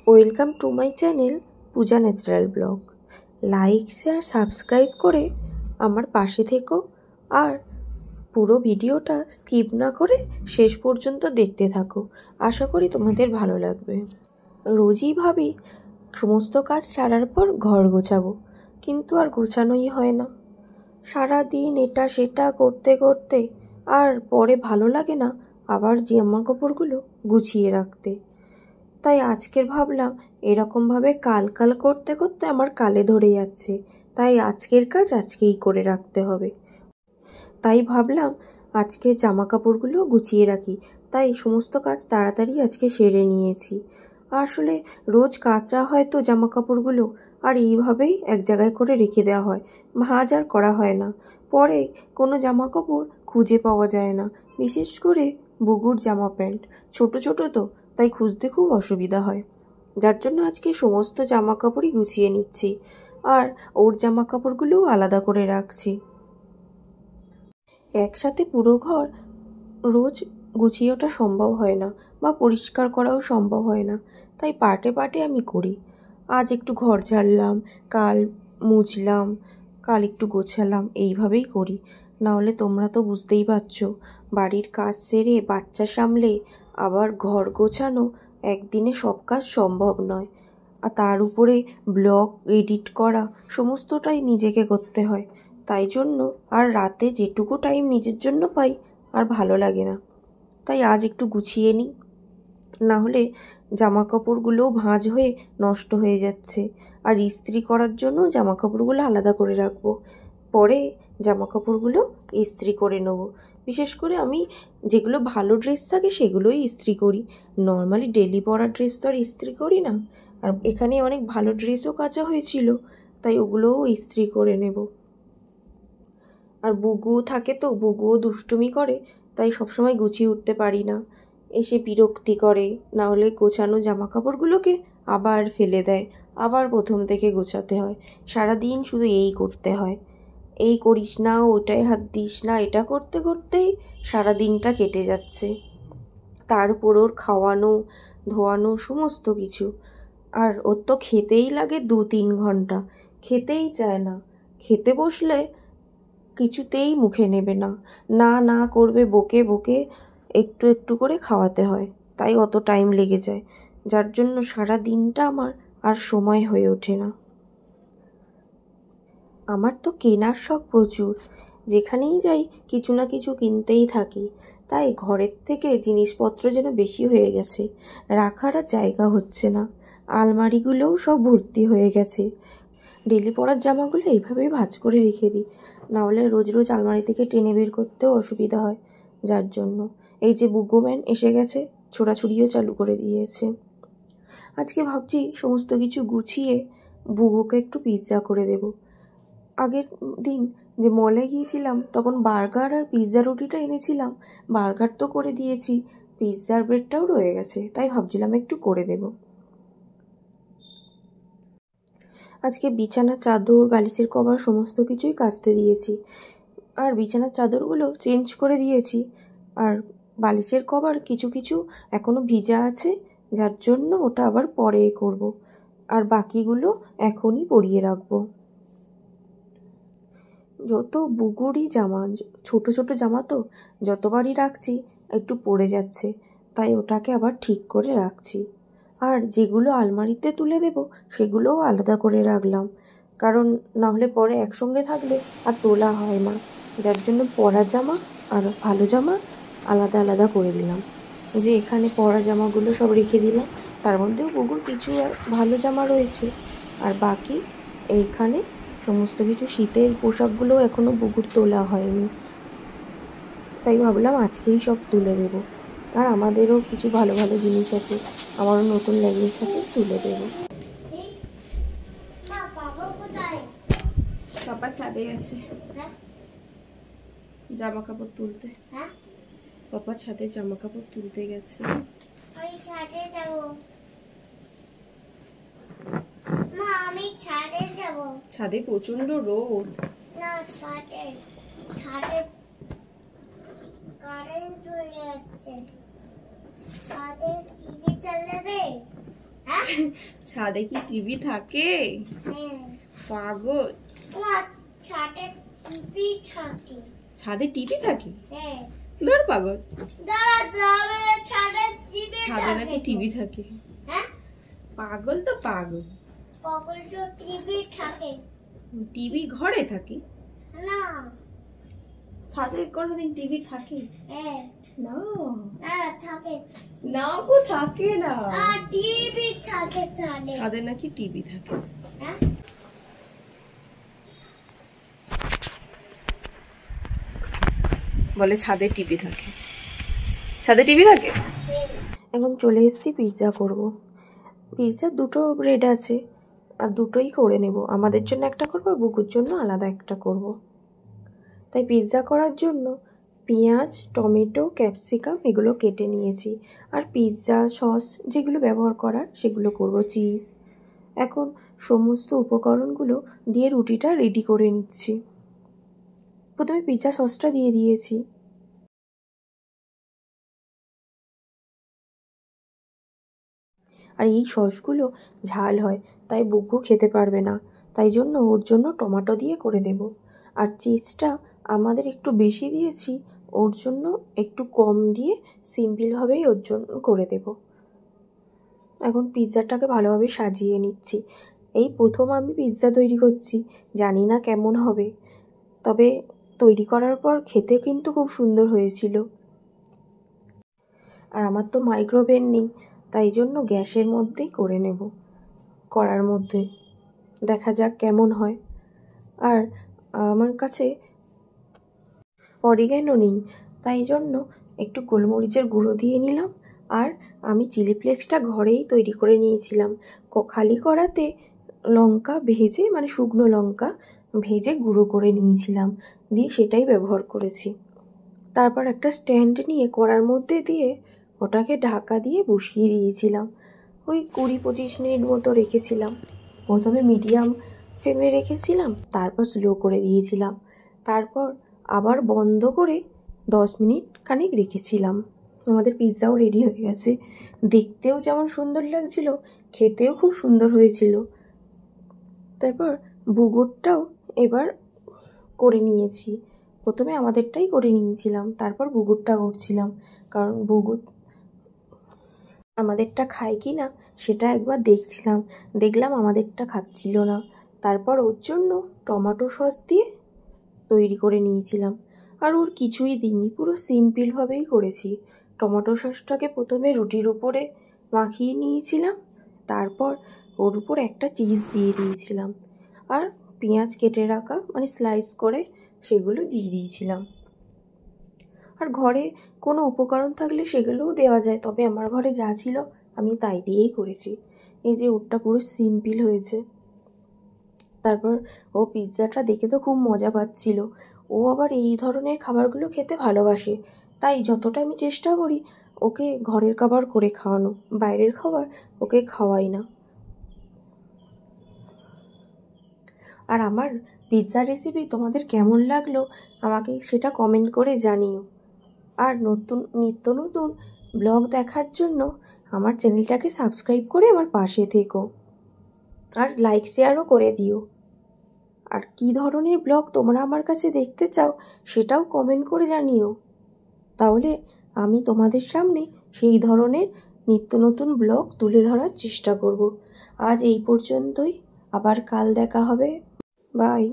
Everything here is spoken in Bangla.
Welcome to my channel Puja natural blog. Like share subscribe করে আমার পাশে থেকো আর পুরো ভিডিওটা স্কিপ না করে শেষ পর্যন্ত দেখতে থাকো। আশা করি তোমাদের ভালো লাগবে। রোজই ভাবি সমস্ত কাজ সারার পর ঘর গোছাবো, কিন্তু আর গোছানোই হয় না। সারাদিন এটা সেটা করতে করতে আর পরে ভালো লাগে না আবার জামা কাপড়গুলো গুছিয়ে রাখতে। তাই আজকের ভাবলাম এরকমভাবে কাল কাল করতে করতে আমার কালে ধরে যাচ্ছে, তাই আজকের কাজ আজকেই করে রাখতে হবে। তাই ভাবলাম আজকে জামা কাপড়গুলো গুছিয়ে রাখি, তাই সমস্ত কাজ তাড়াতাড়ি আজকে সেরে নিয়েছি। আসলে রোজ কাচা হয় তো জামা কাপড়গুলো, আর এইভাবেই এক জায়গায় করে রেখে দেওয়া হয়, ভাঁজ আর করা হয় না। পরে কোনো জামা কাপড় খুঁজে পাওয়া যায় না, বিশেষ করে বুগুর জামা প্যান্ট ছোট ছোট তো, তাই খুঁজতে খুব অসুবিধা হয়। যার জন্য আজকে সমস্ত জামা কাপড়ই গুছিয়ে নিচ্ছি, আর ওর জামা কাপড়গুলোও আলাদা করে রাখছি। একসাথে পুরো ঘর রোজ গুছিয়ে ওঠা সম্ভব হয় না, বা পরিষ্কার করাও সম্ভব হয় না, তাই পার্টে পার্টে আমি করি। আজ একটু ঘর ঝাড়লাম, কাল মুছলাম, কাল একটু গোছালাম, এইভাবেই করি। নাহলে তোমরা তো বুঝতেই পারছো, বাড়ির কাজ সেরে বাচ্চা সামলে আবার ঘর গোছানো একদিনে সব কাজ সম্ভব নয়। আর তার উপরে ব্লগ এডিট করা সমস্তটাই নিজেকে করতে হয়। তাই জন্য আর রাতে যেটুকু টাইম নিজের জন্য পাই আর ভালো লাগে না। তাই আজ একটু গুছিয়ে নিই, না হলে জামা কাপড়গুলোও ভাঁজ হয়ে নষ্ট হয়ে যাচ্ছে। আর ইস্ত্রি করার জন্য জামা কাপড়গুলো আলাদা করে রাখবো, পরে জামা কাপড়গুলো ইস্ত্রি করে নেবো। বিশেষ করে আমি যেগুলো ভালো ড্রেস থাকে সেগুলোই ইস্ত্রি করি, নর্মালি ডেলি পরার ড্রেস তো আর ইস্ত্রি করি না। আর এখানে অনেক ভালো ড্রেসও কাচা হয়েছিল, তাই ওগুলোও ইস্ত্রি করে নেব। আর বুগুও থাকে তো, বুগুও দুষ্টুমি করে, তাই সবসময় গুছিয়ে উঠতে পারি না, এসে বিরক্তি করে। না হলে গোছানো জামা কাপড়গুলোকে আবার ফেলে দেয়, আবার প্রথম থেকে গোছাতে হয়। সারাদিন শুধু এই করতে হয়, এই করিস না, ওটায় হাত দিস না, এটা করতে করতেই সারা দিনটা কেটে যাচ্ছে। তার উপর ওর খাওয়ানো ধোয়ানো সমস্ত কিছু, আর ওর তো খেতেই লাগে 2-3 ঘন্টা, খেতেই চায় না। খেতে বসলে কিছুতেই মুখে নেবে না, না না করবে, বকে বকে একটু একটু করে খাওয়াতে হয়, তাই অত টাইম লেগে যায়। যার জন্য সারা দিনটা আমার আর সময় হয়ে ওঠে না। আমার তো কেনার শখ প্রচুর, যেখানেই যাই কিছু না কিছু কিনতেই থাকি। তাই ঘরের থেকে জিনিসপত্র যেন বেশি হয়ে গেছে, রাখার আর জায়গা হচ্ছে না। আলমারিগুলোও সব ভর্তি হয়ে গেছে। ডেলি পরার জামাগুলো এইভাবেই ভাঁজ করে রেখে দিই, নাহলে রোজ রোজ আলমারি থেকে টেনে বের করতেও অসুবিধা হয়। যার জন্য এই যে বুগোম্যান এসে গেছে, ছোড়াছুড়িও চালু করে দিয়েছে। আজকে ভাবছি সমস্ত কিছু গুছিয়ে বুগুকে একটু পিৎজা করে দেব। আগের দিন যে মলে গিয়েছিলাম তখন বার্গার আর পিৎজা রুটিটা এনেছিলাম, বার্গার তো করে দিয়েছি, পিৎজার ব্রেডটাও রয়ে গেছে, তাই ভাবছিলাম একটু করে দেব। আজকে বিছানার চাদর বালিশের কভার সমস্ত কিছুই কাচতে দিয়েছি, আর বিছানার চাদরগুলো চেঞ্জ করে দিয়েছি। আর বালিশের কভার কিছু কিছু এখনও ভিজা আছে, যার জন্য ওটা আবার পরে করব, আর বাকিগুলো এখনই পরিয়ে রাখবো। যত বুগুড়ি জামা, ছোট ছোট জামা তো, যতবারই রাখছি একটু পড়ে যাচ্ছে, তাই ওটাকে আবার ঠিক করে রাখছি। আর যেগুলো আলমারিতে তুলে দেব সেগুলোও আলাদা করে রাখলাম, কারণ না হলে পরে একসঙ্গে থাকলে আর তোলা হয় না। যার জন্য পরা জামা আর ভালো জামা আলাদা আলাদা করে দিলাম। যে এখানে পরা জামাগুলো সব রেখে দিলাম, তার মধ্যেও বুগুর কিছু ভালো জামা রয়েছে, আর বাকি এইখানে সমস্ত কিছু শীতের পোশাকগুলো এখনও বুগুর তোলা হয়নি, তাই ভাবলাম আজকেই সব তুলে দেব। আর আমাদেরও কিছু ভালো ভালো জিনিস আছে, আমারও নতুন লেগিংস আছে, তুলে দেব। পাপা ছাদে গেছে জামা কাপড় তুলতে। পাপা ছাদে জামা কাপড় তুলতে গেছে। ছাদে প্রচন্ড রোদ। না, ছাদে কারেন্ট চলে আসছে, ছাদে টিভি চালাবে। ছাদে কি টিভি থাকে? পাগল, ছাদে টিভি থাকে? ধর পাগল, ছাদে নাকি টিভি থাকে? পাগল তো পাগল। টিভি ঘরে থাকে না, ছাদে কোনোদিন টিভি থাকে না? থাকে না গো, থাকে না। টিভি থাকে ছাদে নাকি টিভি থাকে? বলে ছাদে টিভি থাকে, ছাদে টিভি থাকে। এখন চলে এসেছি পিৎজা করব। পিৎজা দুটো ব্রেড আছে আর দুটোই করে নেব। আমাদের জন্য একটা করব আর বুকুর জন্য আলাদা একটা করব। তাই পিৎজা করার জন্য পেঁয়াজ, টমেটো, ক্যাপসিকাম এগুলো কেটে নিয়েছি। আর পিৎজা সস যেগুলো ব্যবহার করার সেগুলো করব, চিজ। এখন সমস্ত উপকরণগুলো দিয়ে রুটিটা রেডি করে নিচ্ছি। প্রথমে পিৎজা সসটা দিয়ে দিয়েছি। আর এই সসগুলো ঝাল হয়, তাই বুকু খেতে পারবে না, তাই জন্য ওর জন্য টমেটো দিয়ে করে দেব। আর চিজটা আমাদের একটু বেশি দিয়েছি, ওর জন্য একটু কম দিয়ে সিম্পলভাবেই ওর জন্য করে দেব। এখন পিৎজাটাকে ভালোভাবে সাজিয়ে নিচ্ছি। এই প্রথম আমি পিৎজা তৈরি করছি, জানি না কেমন হবে, তবে তৈরি করার পর খেতে কিন্তু খুব সুন্দর হয়েছিল। আর আমার তো মাইক্রোওভেন নেই, তাই জন্য গ্যাসের মধ্যেই করে নেব। কড়ার মধ্যে দেখা যাক কেমন হয়। আর আমার কাছে অরিগ্যানো নেই, তাই জন্য একটু গোলমরিচের গুঁড়ো দিয়ে নিলাম। আর আমি চিলি ফ্লেক্সটা ঘরেই তৈরি করে নিয়েছিলাম। খালি কড়াতে লঙ্কা ভেজে, মানে শুকনো লঙ্কা ভেজে গুঁড়ো করে নিয়েছিলাম, দিয়ে সেটাই ব্যবহার করেছি। তারপর একটা স্ট্যান্ড নিয়ে কড়ার মধ্যে দিয়ে ওটাকে ঢাকা দিয়ে বসিয়ে দিয়েছিলাম। ওই 20-25 মিনিট মতো রেখেছিলাম। প্রথমে মিডিয়াম ফ্লেমে রেখেছিলাম, তারপর স্লো করে দিয়েছিলাম, তারপর আবার বন্ধ করে 10 মিনিট খানিক রেখেছিলাম। আমাদের পিৎজাও রেডি হয়ে গেছে। দেখতেও যেমন সুন্দর লাগছিল, খেতেও খুব সুন্দর হয়েছিল। তারপর বুগুরটাও এবার করে নিয়েছি। প্রথমে আমাদেরটাই করে নিয়েছিলাম, তারপর বুগুরটা করছিলাম, কারণ বুগুর আমাদেরটা খায় কি না সেটা একবার দেখলাম আমাদেরটা খাচ্ছিল না। তারপর ওর জন্য টমেটো সস দিয়ে তৈরি করে নিয়েছিলাম। আর ওর কিছুই দিইনি, পুরো সিম্পলভাবেই করেছি। টমেটো সসটাকে প্রথমে রুটির উপরে মাখিয়ে নিয়েছিলাম, তারপর ওর উপর একটা চিজ দিয়ে দিয়েছিলাম, আর পেঁয়াজ কেটে রাখা, মানে স্লাইস করে সেগুলো দিয়ে দিয়েছিলাম। আর ঘরে কোনো উপকরণ থাকলে সেগুলোও দেওয়া যায়, তবে আমার ঘরে যা ছিল আমি তাই দিয়েই করেছি। এই যে ওটা পুরো সিম্পল হয়েছে। তারপর ও পিৎজাটা দেখে তো খুব মজা পাচ্ছিল। ও আবার এই ধরনের খাবারগুলো খেতে ভালোবাসে, তাই যতটা আমি চেষ্টা করি ওকে ঘরের খাবার করে খাওয়ানো, বাইরের খাবার ওকে খাওয়াই না। আর আমার পিৎজা রেসিপি তোমাদের কেমন লাগলো আমাকে সেটা কমেন্ট করে জানিও। আর নিত্য নতুন ব্লগ দেখার জন্য আমার চ্যানেলটাকে সাবস্ক্রাইব করে আমার পাশে থেকো, আর লাইক শেয়ারও করে দিও। আর কী ধরনের ব্লগ তোমরা আমার কাছে দেখতে চাও সেটাও কমেন্ট করে জানিও, তাহলে আমি তোমাদের সামনে সেই ধরনের নিত্য নতুন ব্লগ তুলে ধরার চেষ্টা করব। আজ এই পর্যন্তই, আবার কাল দেখা হবে। বাই।